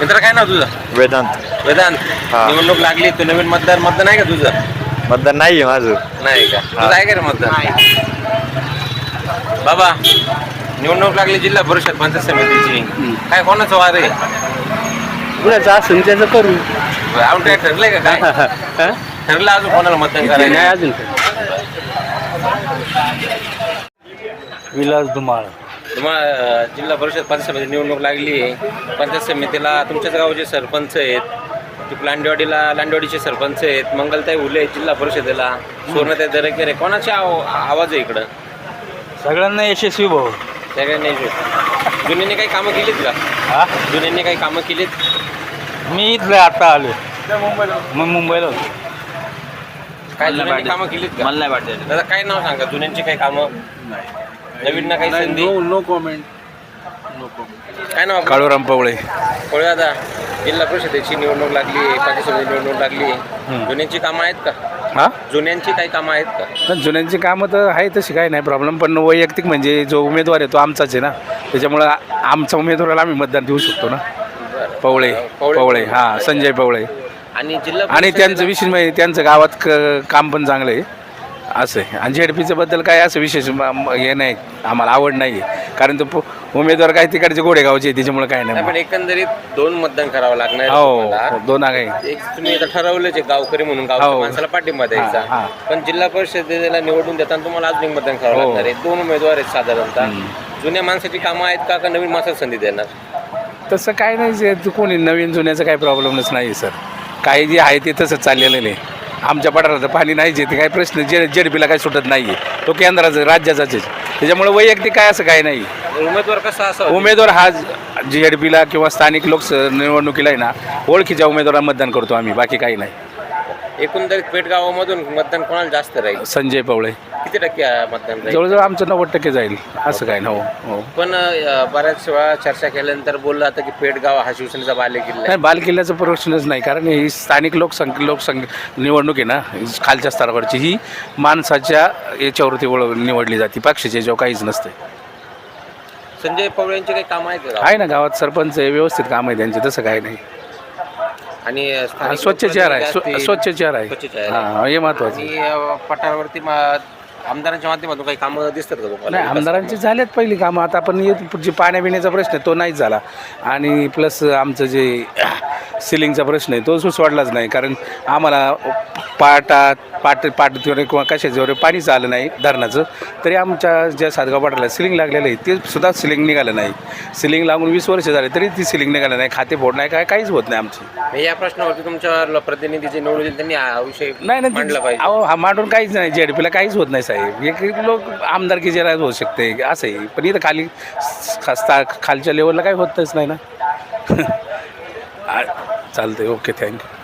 मित्र काय नाव तुझं? वेदांत. वेदांत. हा. निवडणूक लागली तू नवीन मतदान आहे का तुझं? मतदान नाही आहे माझं. नाही का? तुझं आहे का रे मतदान? बाबा, निवडणूक लागली जिल्हा परिषद पंचायत समितीची. काय कोणाचं वार आहे? कुणाचं असून त्याचं करू. आपण काय ठरलंय का काय? ठरलं अजून कोणाला मतदान करायचं? नाही अजून. विलास धुमाळ. तुम्हाला जिल्हा परिषद पंचायत समिती निवडणूक लागली आहे. पंचायत समितीला तुमच्याच गावचे सरपंच आहेत. ती लांडवाडीचे सरपंच आहेत. मंगलताई हुले जिल्हा परिषदेला. सुवर्णताई दरेकर. कोणाचे आवाज आहे इकडं? सगळ्यांना यशस्वी भाऊ. सगळ्यांनी जुन्यांनी काही कामं केलीत का? हा, जुन्यांनी काही कामं केलीत? मी इथलं आता आलो. मग मुंबईला होतो. काय जुन्यांनी कामं केलीत का? मला नाही वाटत. दादा काय नाव सांगा जुन्यांची काही कामं? नवीन ना काही संधी? No comment. काय नाव आपलं? काळूराम पवळे. कोळी दादा, जिल्हा परिषदेची निवडणूक लागली आहे. पंचायत समिती निवडणूक लागली आहे. जुन्यांची कामं आहेत का? हा, जुन्यांची काही कामं आहेत का? पण जुन्यांची कामं तर आहे तशी काही नाही प्रॉब्लेम. पण वैयक्तिक म्हणजे जो उमेदवार आहे तो आमचाच आहे ना. त्याच्यामुळं आमच्या उमेदवाराला आम्ही मतदान देऊ शकतो ना. पवळे. पवळे, हां, संजय पवळे. आणि जिल्हा आणि त्यांचं विशेष म्हणजे त्यांचं गावात काम पण चांगलं आहे असं आहे. आणि झेडपीचं बद्दल काय असं विशेष हे नाही, आम्हाला आवड नाही आहे. कारण तो उमेदवार काय तिकडचे गोडेगावचे आहे, त्याच्यामुळे काय नाही, नाही. पण एकंदरीत दोन मतदान करावं लागणार आहे हो, तुम्हाला. दोन आहे. एक तुम्ही आता ठरवलंच आहे गावकरी म्हणून गावच्या हो. माणसाला पाठिंबा द्यायचा. हां. पण जिल्हा परिषदेला निवडून देताना तुम्हाला अजून एक मतदान करावं हो. लागणार आहे. दोन उमेदवार आहेत साधारणतः. जुन्या माणसाची कामं आहेत का नवीन माणसाला संधी देणार? तसं काय नाही, कोणी नवीन जुन्याचं काही प्रॉब्लेमच नाही सर. काही जे आहे ते तसंच चाललेलं आहे. आमच्या पठाराचं पाणी नाही जे ते काही प्रश्न जेडपीला काही सुटत नाही आहे. तो केंद्राचं राज्याचाच आहे. त्याच्यामुळे वैयक्तिक काय असं काही नाही. उमेदवार कसा असा उमेदवार हा जेडपीला किंवा स्थानिक निवडणुकीला आहे ना, ओळखीच्या उमेदवाराला मतदान करतो आम्ही, बाकी काही नाही. एकंदरीत पेठगावामधून मतदान कोणाला जास्त राहील? संजय पवळे. किती टक्के मतदान राहील? जवळजवळ आमचं 90% जाईल असं काय ना. हो, हो. पण बऱ्याच वेळा चर्चा केल्यानंतर बोललं जातं की पेठगाव हा शिवसेनेचा बालेकिल्ला आहे. नाही, बालकिल्ल्याचा प्रश्नच नाही. कारण ही स्थानिक लोकसंख्या निवडणूक आहे ना, खालच्या स्तरावरची, ही माणसाच्या याच्यावरती निवडली जाते. पक्षाच्या याच्यावर काहीच नसते. संजय पवार यांचे काही काम आहेत का? आहे ना, गावात सरपंच आहे, व्यवस्थित काम आहे त्यांचे, तसं काही नाही. आणि स्थानिक स्वच्छ चेहरा आहे. लोकप्रतिनिधी असतील. स्वच्छ चेहरा आहे. स्वच्छ चेहरा आहे. हां, हे महत्त्वाचं. आणि पठारावरती आमदारांच्या माध्यमातून काही कामं दिसतात का तुम्हाला? नाही, आमदारांची झालेत पहिली कामं. आता आपण जे पाण्यापिण्याचा प्रश्न आहे तो नाहीच झाला. आणि प्लस आमचं जे सिलिंगचा प्रश्न आहे तो सुचवाडलाच नाही. कारण आम्हाला पाटावर किंवा कशाच्यावर पाणीच आलं नाही धरणाचं, तरी आमच्या ज्या सातगाव पाटाला सिलिंग लागलेलं आहे ते सुद्धा सिलिंग निघालं नाही. सिलिंग लागून 20 वर्ष झाले तरी ती सिलिंग निघालं नाही. खाते फोड नाही, काहीच होत नाही आमची. या प्रश्नावरती तुमच्या प्रतिनिधी जे निवडून येतील त्यांनी हा विषय नाही मांडला नाही, पाहिजे. अहो, हा मांडून काहीच नाही. जेडपीला काहीच होत नाही साहेब. एक लोक आमदारकीचे राज होऊ शकते असं आहे, पण इथं खालच्या लेवलला काही होतच नाही ना. चालतंय, ओके, थँक्यू.